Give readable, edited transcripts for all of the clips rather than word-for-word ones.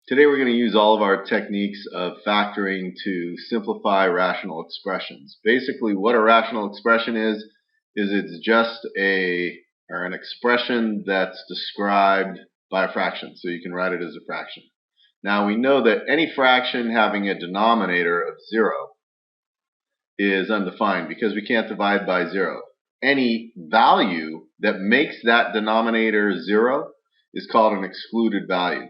Today we're going to use all of our techniques of factoring to simplify rational expressions. Basically what a rational expression is it's just an expression that's described by a fraction. So you can write it as a fraction. Now we know that any fraction having a denominator of 0 is undefined because we can't divide by 0. Any value that makes that denominator 0 is called an excluded value.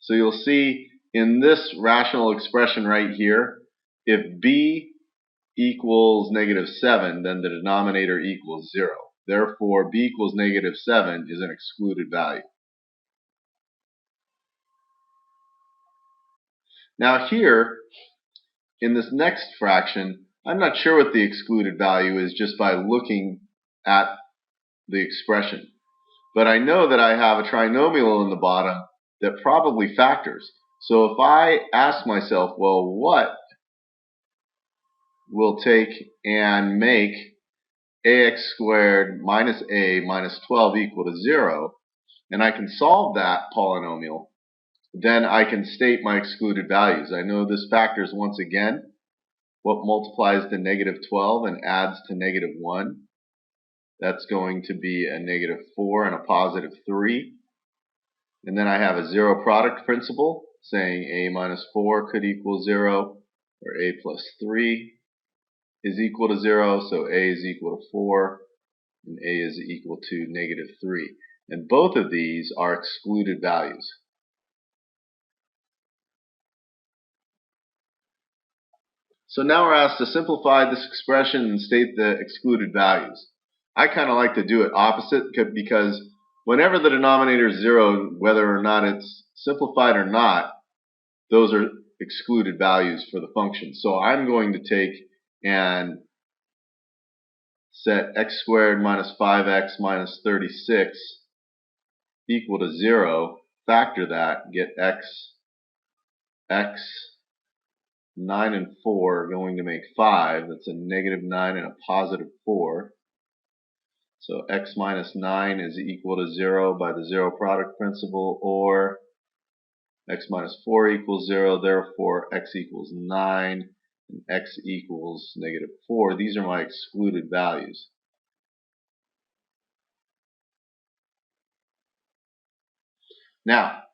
So you'll see in this rational expression right here, if b equals -7, then the denominator equals 0. Therefore, b equals -7 is an excluded value. Now here, in this next fraction, I'm not sure what the excluded value is just by looking at the expression. But I know that I have a trinomial in the bottom that probably factors. So if I ask myself, well, what will take and make ax squared minus a minus 12 equal to 0, and I can solve that polynomial, then I can state my excluded values. I know this factors once again what multiplies to -12 and adds to -1. That's going to be a -4 and a +3. And then I have a zero product principle saying a minus 4 could equal 0, or a plus 3 is equal to 0, so a is equal to 4, and a is equal to -3. And both of these are excluded values. So now we're asked to simplify this expression and state the excluded values. I kind of like to do it opposite because whenever the denominator is 0, whether or not it's simplified or not, those are excluded values for the function. So I'm going to take and set x squared minus 5x minus 36 equal to 0, factor that, get x, 9 and 4 are going to make 5. That's a -9 and a +4. So x minus 9 is equal to 0 by the zero product principle, or x minus 4 equals 0, therefore x equals 9 and x equals -4. These are my excluded values. Now,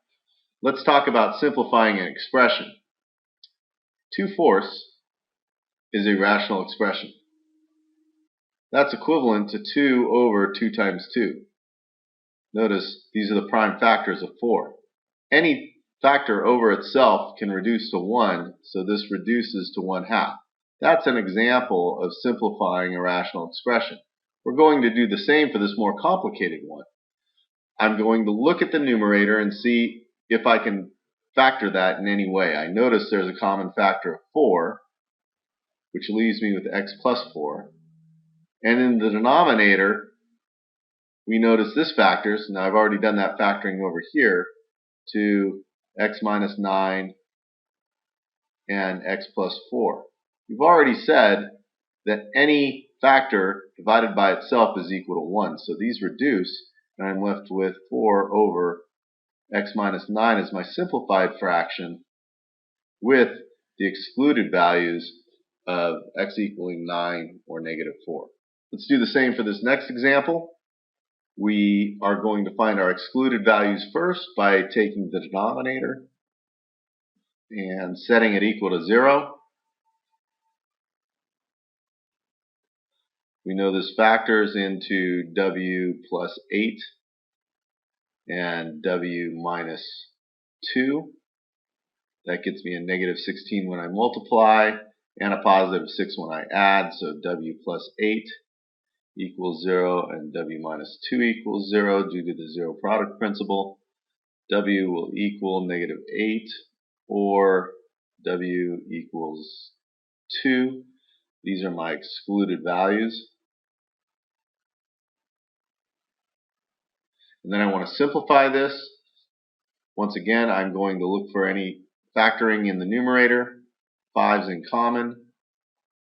let's talk about simplifying an expression. 2/4 is a rational expression. That's equivalent to 2 over 2 times 2. Notice these are the prime factors of 4. Any factor over itself can reduce to 1, so this reduces to 1/2. That's an example of simplifying a rational expression. We're going to do the same for this more complicated one. I'm going to look at the numerator and see if I can factor that in any way. I notice there's a common factor of 4, which leaves me with x plus 4. And in the denominator, we notice this factors. Now I've already done that factoring over here to x minus 9 and x plus 4. We've already said that any factor divided by itself is equal to 1. So these reduce, and I'm left with 4 over x minus 9 as my simplified fraction with the excluded values of x equaling 9 or -4. Let's do the same for this next example. We are going to find our excluded values first by taking the denominator and setting it equal to 0. We know this factors into w plus 8 and w minus 2. That gets me a -16 when I multiply and a +6 when I add, so w plus 8 equals 0 and w minus 2 equals 0 due to the zero product principle. W will equal -8 or w equals 2. These are my excluded values. And then I want to simplify this. Once again, I'm going to look for any factoring in the numerator. 5's in common,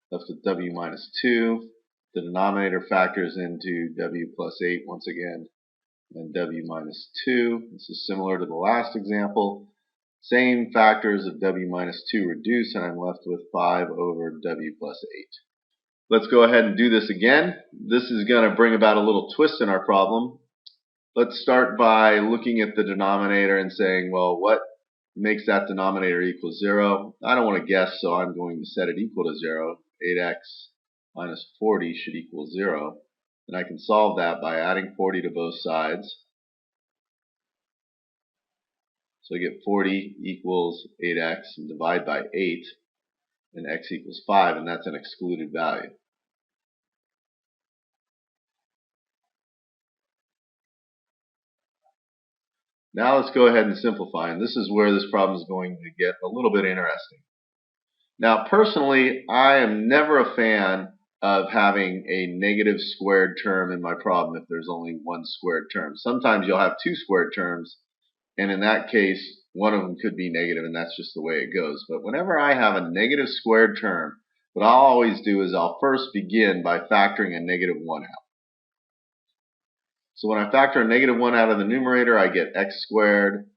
left with w minus 2. The denominator factors into w plus 8 once again, and w minus 2. This is similar to the last example. Same factors of w minus 2 reduce, and I'm left with 5 over w plus 8. Let's go ahead and do this again. This is going to bring about a little twist in our problem. Let's start by looking at the denominator and saying, well, what makes that denominator equal 0? I don't want to guess, so I'm going to set it equal to 0. 8x minus 40 should equal 0. And I can solve that by adding 40 to both sides. So I get 40 equals 8x and divide by 8, and x equals 5, and that's an excluded value. Now let's go ahead and simplify, and this is where this problem is going to get a little bit interesting. Now personally, I am never a fan of having a negative squared term in my problem if there's only one squared term. Sometimes you'll have two squared terms, and in that case, one of them could be negative, and that's just the way it goes. But whenever I have a negative squared term, what I'll always do is I'll first begin by factoring a negative 1 out. So when I factor a negative 1 out of the numerator, I get x squared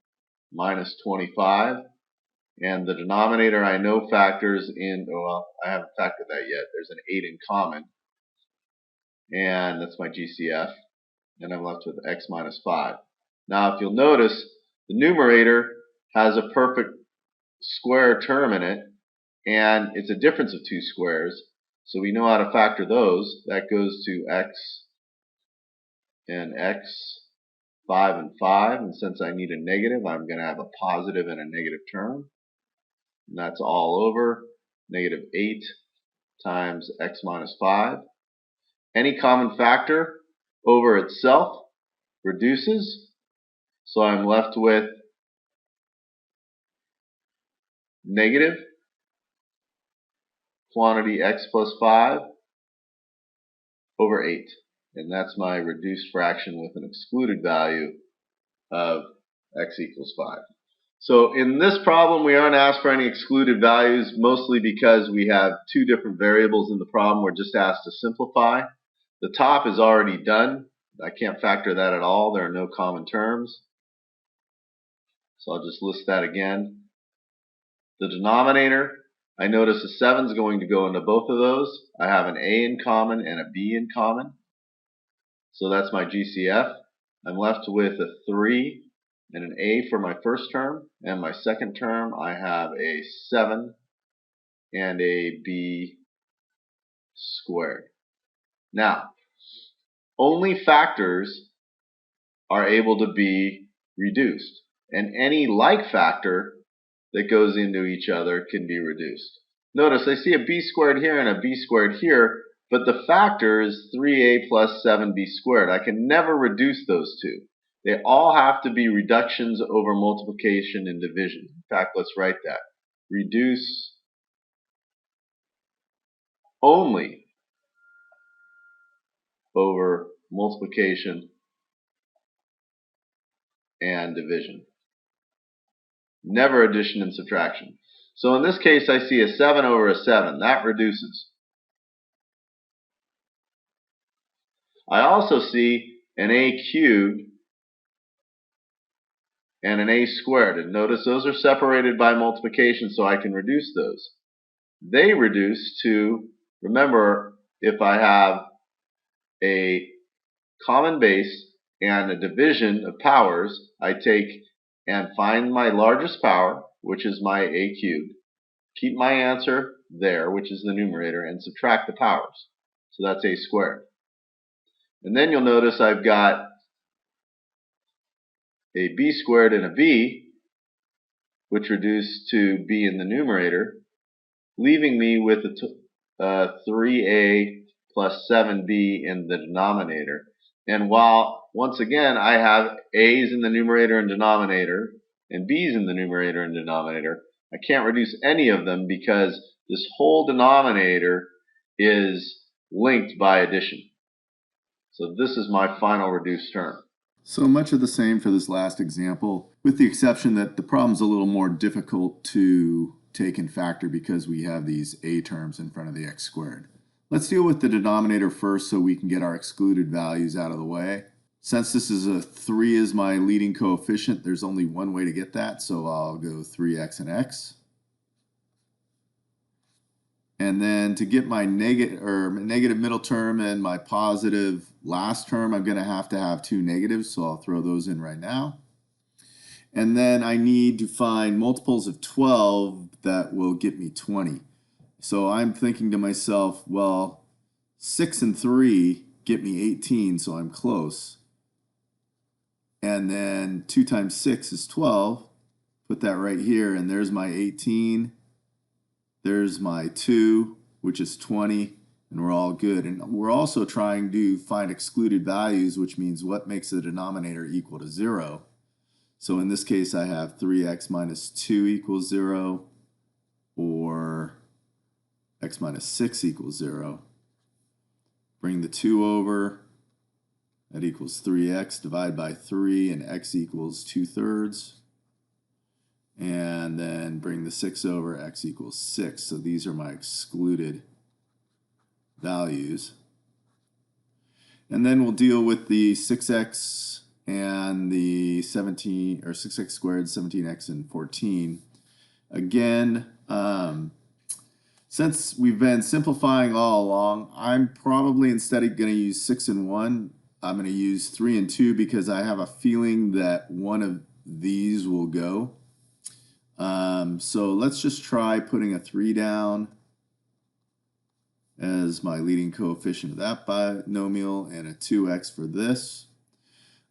minus 25. And the denominator I know factors in, well, I haven't factored that yet. There's an 8 in common. And that's my GCF. And I'm left with x minus 5. Now, if you'll notice, the numerator has a perfect square term in it. And it's a difference of two squares. So we know how to factor those. That goes to x and x, 5 and 5. And since I need a negative, I'm going to have a positive and a negative term. And that's all over negative 8 times x minus 5. Any common factor over itself reduces. So I'm left with negative quantity x plus 5 over 8. And that's my reduced fraction with an excluded value of x equals 5. So in this problem, we aren't asked for any excluded values, mostly because we have two different variables in the problem. We're just asked to simplify. The top is already done. I can't factor that at all. There are no common terms. So I'll just list that again. The denominator, I notice a 7 is going to go into both of those. I have an a in common and a b in common. So that's my GCF. I'm left with a 3 and an a for my first term. And my second term, I have a 7 and a b squared. Now, only factors are able to be reduced. And any like factor that goes into each other can be reduced. Notice I see a b squared here and a b squared here, but the factor is 3a plus 7b squared. I can never reduce those two. They all have to be reductions over multiplication and division. In fact, let's write that. Reduce only over multiplication and division. Never addition and subtraction. So in this case, I see a 7 over a 7. That reduces. I also see an a cubed and an a squared. And notice those are separated by multiplication, so I can reduce those. They reduce to, remember, if I have a common base and a division of powers, I take and find my largest power, which is my a cubed, keep my answer there, which is the numerator, and subtract the powers. So that's a squared. And then you'll notice I've got a b squared and a b, which reduce to b in the numerator, leaving me with a 3a plus 7b in the denominator. And while, once again, I have a's in the numerator and denominator, and b's in the numerator and denominator, I can't reduce any of them because this whole denominator is linked by addition. So this is my final reduced term. So much of the same for this last example, with the exception that the problem's a little more difficult to take and factor because we have these a terms in front of the x squared. Let's deal with the denominator first so we can get our excluded values out of the way. Since this is a 3 is my leading coefficient, there's only one way to get that, so I'll go 3x and x. And then to get my negative middle term and my positive last term, I'm going to have two negatives, so I'll throw those in right now. And then I need to find multiples of 12 that will get me 20. So I'm thinking to myself, well, 6 and 3 get me 18, so I'm close. And then 2 times 6 is 12. Put that right here, and there's my 18. There's my 2, which is 20, and we're all good. And we're also trying to find excluded values, which means what makes the denominator equal to 0. So in this case, I have 3x minus 2 equals 0, or x minus 6 equals 0. Bring the 2 over. That equals 3x. Divide by 3, and x equals 2/3. And then bring the 6 over, x equals 6. So these are my excluded values. And then we'll deal with the 6x and the 17, or 6x squared, 17x, and 14. Again, since we've been simplifying all along, I'm probably instead of going to use 6 and 1, I'm going to use 3 and 2 because I have a feeling that one of these will go. So let's just try putting a 3 down as my leading coefficient of that binomial and a 2x for this.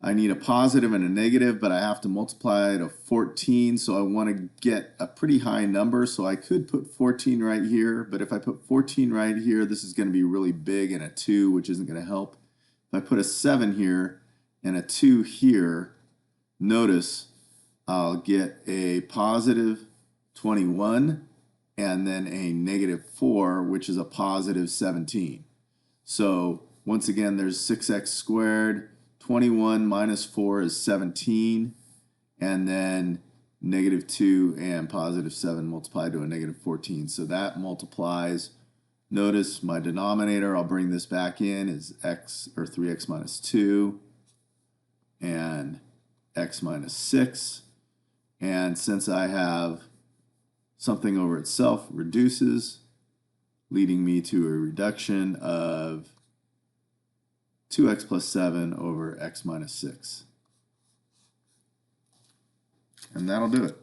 I need a positive and a negative, but I have to multiply to 14, so I want to get a pretty high number, so I could put 14 right here, but if I put 14 right here, this is going to be really big, and a 2, which isn't going to help. If I put a 7 here and a 2 here, notice I'll get a positive 21 and then a negative 4, which is a positive 17. So once again, there's 6x squared. 21 minus 4 is 17, and then negative 2 and positive 7 multiplied to a negative 14. So that multiplies. Notice my denominator, I'll bring this back in, is x, or 3x minus 2 and x minus 6. And since I have something over itself, reduces, leading me to a reduction of 2x plus 7 over x minus 6. And that'll do it.